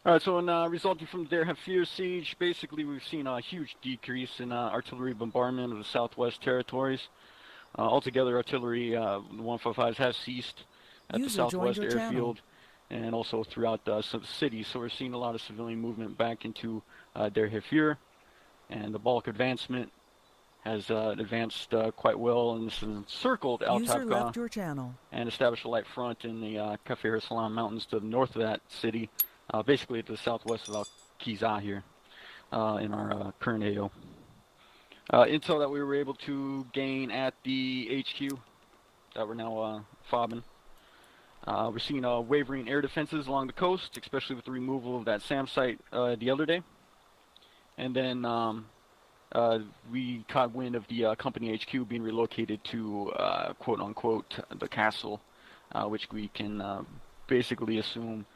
All right, so resulting from their Hafir siege, basically we've seen a huge decrease in artillery bombardment of the Southwest territories. Altogether, artillery, the 155s have ceased at the User joined Southwest your channel. airfield and also throughout some cities. So we're seeing a lot of civilian movement back into Deir Hafir, and the Balk advancement has advanced quite well and has encircled Al User Tabqa left your channel. and established a light front in the Kafir Salam Mountains to the north of that city, basically to the southwest of Al Qizah here in our current AO. Intel that we were able to gain at the HQ that we're now fobbing. We're seeing wavering air defenses along the coast, especially with the removal of that SAM site the other day. And then we caught wind of the company HQ being relocated to quote unquote the castle, which we can basically assume,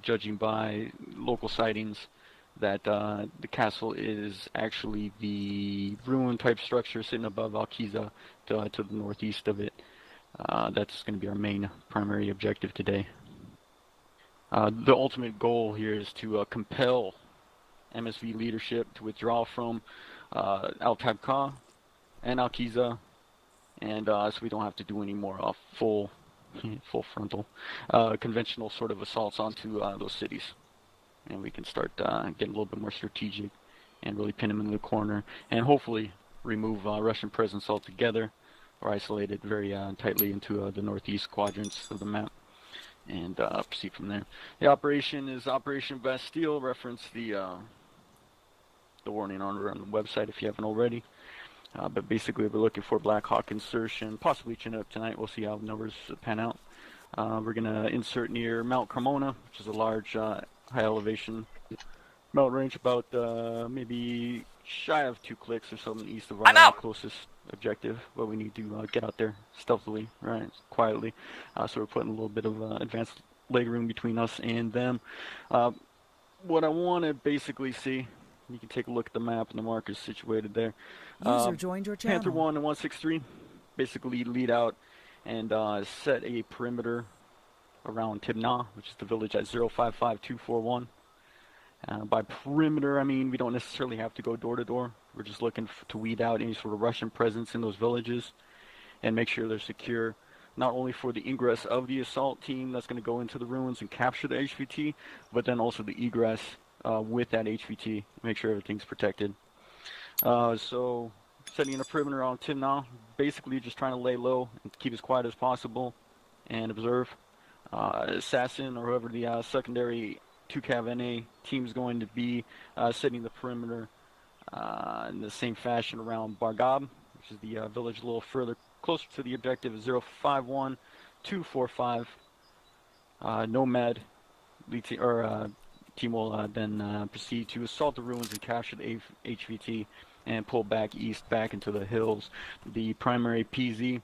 judging by local sightings, that the castle is actually the ruin type structure sitting above Al-Qiza to the northeast of it. That's going to be our main primary objective today. The ultimate goal here is to compel MSV leadership to withdraw from Al-Tabqa and Al-Qiza, and so we don't have to do any more full frontal conventional sort of assaults onto those cities, and we can start getting a little bit more strategic and really pin them in the corner and hopefully remove Russian presence altogether or isolate it very tightly into the northeast quadrants of the map and proceed from there. The operation is Operation Bastille. Reference the warning on the website if you haven't already. But basically, we're looking for Black Hawk insertion, possibly Chinook tonight. We'll see how the numbers pan out. We're going to insert near Mount Cremona, which is a large, high elevation mountain range, about maybe shy of 2 clicks or something east of I'm our out. closest objective. But we need to get out there stealthily, right, quietly. So we're putting a little bit of advanced leg room between us and them. What I want to basically see, you can take a look at the map and the markers situated there. User joined your Panther channel. 1 and 163 basically lead out and set a perimeter around Tibna, which is the village at 055241. By perimeter, I mean we don't necessarily have to go door to door. We're just looking to weed out any sort of Russian presence in those villages and make sure they're secure, not only for the ingress of the assault team that's going to go into the ruins and capture the HVT, but then also the egress with that HVT, make sure everything's protected. So setting a perimeter on Timnah, basically just trying to lay low and keep as quiet as possible and observe. Assassin or whoever the secondary 2Cav NA team is going to be setting the perimeter in the same fashion around Bargab, which is the village a little further closer to the objective, 051245. Nomad team will then proceed to assault the ruins and capture the HVT and pull back east back into the hills. The primary PZ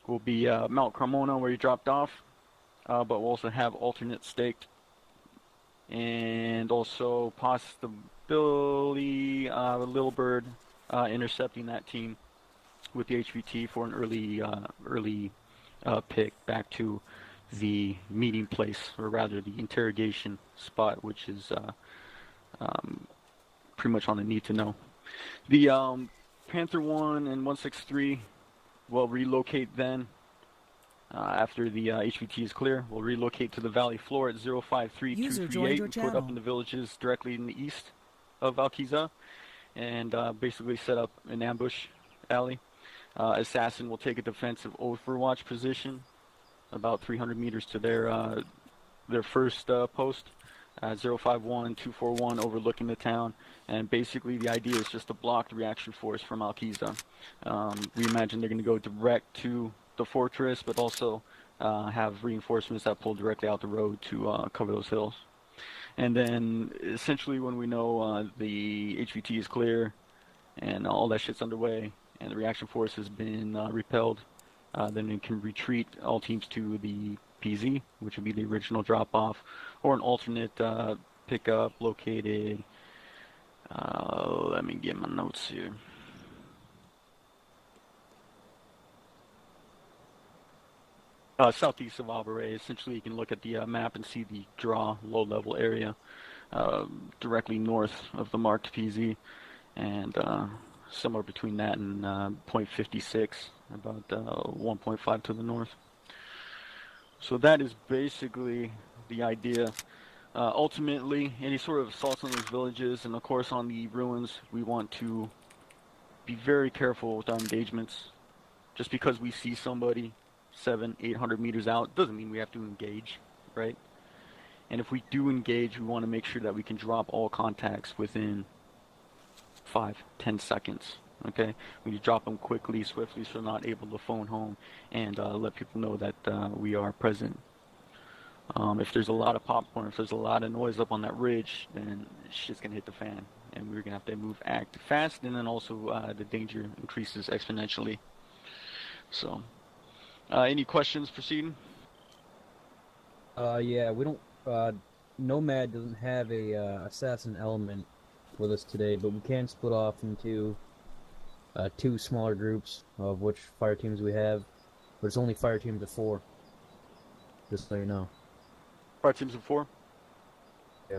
will be Mount Cremona where he dropped off, but we'll also have alternate staked and also possibly Little Bird intercepting that team with the HVT for an early pick back to the meeting place, or rather the interrogation spot, which is pretty much on the need to know. The Panther 1 and 163 will relocate then. After the HVT is clear, we'll relocate to the valley floor at User joined 053238 your and put up channel. in the villages directly in the east of Al-Qiza and basically set up an ambush alley. Assassin will take a defensive overwatch position about 300 meters to their first post, 051241 overlooking the town, and basically the idea is just to block the reaction force from Al-Qiza. We imagine they're going to go direct to the fortress, but also have reinforcements that pull directly out the road to cover those hills. And then essentially when we know the HVT is clear and all that shit's underway and the reaction force has been repelled, then we can retreat all teams to the PZ, which would be the original drop-off, or an alternate pickup located, let me get my notes here. Southeast of Albury. Essentially, you can look at the map and see the draw low-level area directly north of the marked PZ, and somewhere between that and .56, about 1.5 to the north. So that is basically the idea. Ultimately, any sort of assaults on those villages, and of course on the ruins, we want to be very careful with our engagements. Just because we see somebody 700-800 meters out doesn't mean we have to engage, right? And if we do engage, we want to make sure that we can drop all contacts within 5-10 seconds. Okay, we need to drop them quickly, swiftly, so we're not able to phone home and let people know that we are present. If there's a lot of popcorn, if there's a lot of noise up on that ridge, then shit's gonna hit the fan, and we're gonna have to act fast, and then also the danger increases exponentially. So, any questions proceeding? Yeah, we don't. Nomad doesn't have a assassin element with us today, but we can split off into two smaller groups of which fire teams we have. But it's only fire teams of 4. Just so you know. Fire teams of 4? Yeah.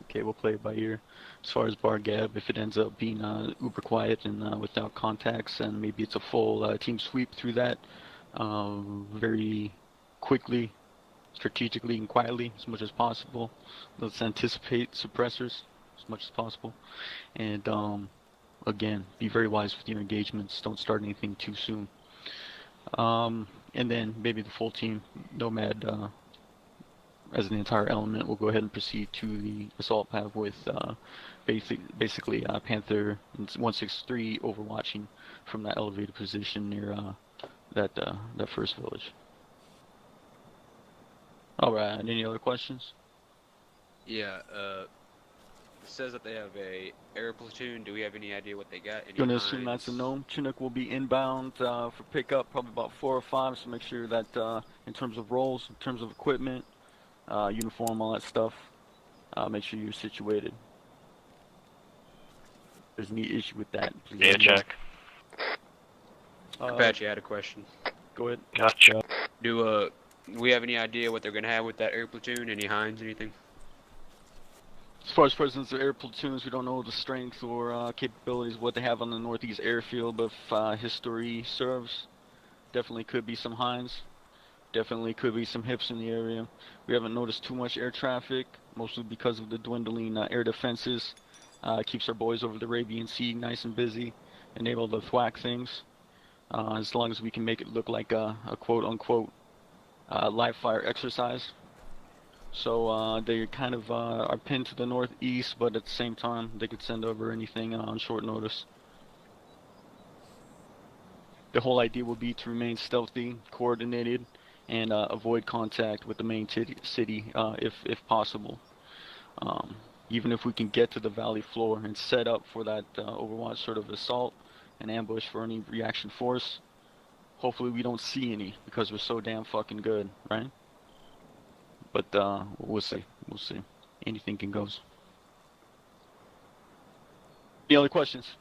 Okay, we'll play it by ear. As far as bar gab, if it ends up being uber quiet and without contacts, and maybe it's a full team sweep through that, very quickly, strategically, and quietly as much as possible. Let's anticipate suppressors as much as possible, and again, be very wise with your engagements. Don't start anything too soon. And then maybe the full team, Nomad, as an entire element, will go ahead and proceed to the assault path with basically Panther and 163 overwatching from that elevated position near that first village. All right. Any other questions? Yeah. It says that they have a air platoon. Do we have any idea what they got? Any Gonna assume that's a hinds? no. Chinook will be inbound for pickup, probably about 4 or 5. So make sure that in terms of roles, in terms of equipment, uniform, all that stuff, make sure you're situated. If there's any issue with that, please Yeah, let me know. check. Apache had a question. Go ahead. Gotcha. Do we have any idea what they're gonna have with that air platoon? Any hinds? Anything? As far as presence of air platoons, we don't know the strength or capabilities of what they have on the northeast airfield, but if history serves, definitely could be some Hinds. Definitely could be some hips in the area. We haven't noticed too much air traffic, mostly because of the dwindling air defenses. Keeps our boys over the Arabian Sea nice and busy and able to thwack things. As long as we can make it look like a quote-unquote live fire exercise. So they kind of are pinned to the northeast, but at the same time, they could send over anything on short notice. The whole idea will be to remain stealthy, coordinated, and avoid contact with the main city if possible. Even if we can get to the valley floor and set up for that Overwatch sort of assault and ambush for any reaction force, hopefully we don't see any because we're so damn fucking good, right? But we'll see. We'll see. Anything can go. Any other questions?